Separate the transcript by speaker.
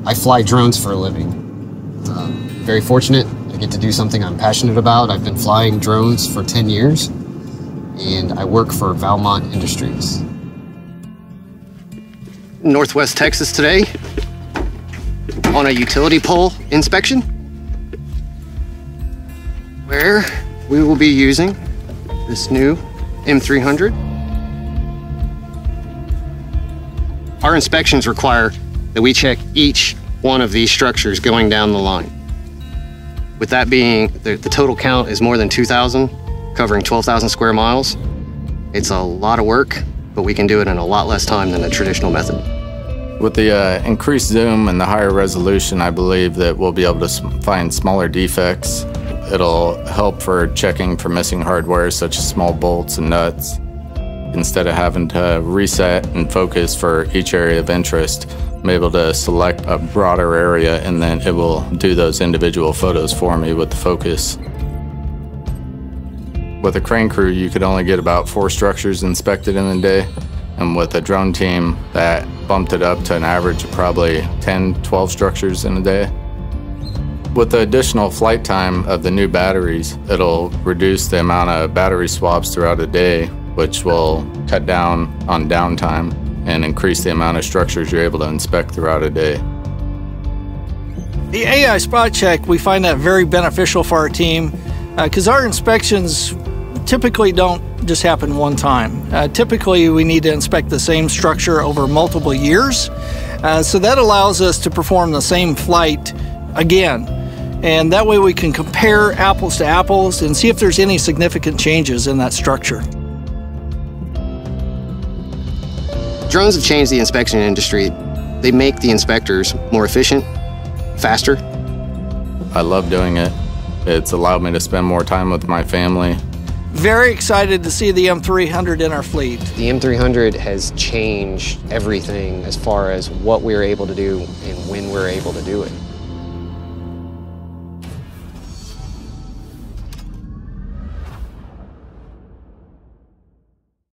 Speaker 1: I fly drones for a living. Very fortunate. I get to do something I'm passionate about. I've been flying drones for 10 years, and I work for Valmont Industries. Northwest Texas today on a utility pole inspection, where we will be using this new M300. Our inspections require that we check each one of these structures going down the line. With that being, the total count is more than 2,000, covering 12,000 square miles. It's a lot of work, but we can do it in a lot less time than a traditional method.
Speaker 2: With the increased zoom and the higher resolution, I believe that we'll be able to find smaller defects. It'll help for checking for missing hardware, such as small bolts and nuts. Instead of having to reset and focus for each area of interest, I'm able to select a broader area and then it will do those individual photos for me with the focus. With a crane crew, you could only get about 4 structures inspected in a day. And with a drone team, that bumped it up to an average of probably 10, 12 structures in a day. With the additional flight time of the new batteries, it'll reduce the amount of battery swaps throughout a day, which will cut down on downtime and increase the amount of structures you're able to inspect throughout a day.
Speaker 3: The AI spot check, we find that very beneficial for our team because our inspections typically don't just happen one time. Typically, we need to inspect the same structure over multiple years. So that allows us to perform the same flight again. And that way we can compare apples to apples and see if there's any significant changes in that structure.
Speaker 1: Drones have changed the inspection industry. They make the inspectors more efficient, faster.
Speaker 2: I love doing it. It's allowed me to spend more time with my family.
Speaker 3: Very excited to see the M300 in our fleet.
Speaker 1: The M300 has changed everything as far as what we're able to do and when we're able to do it.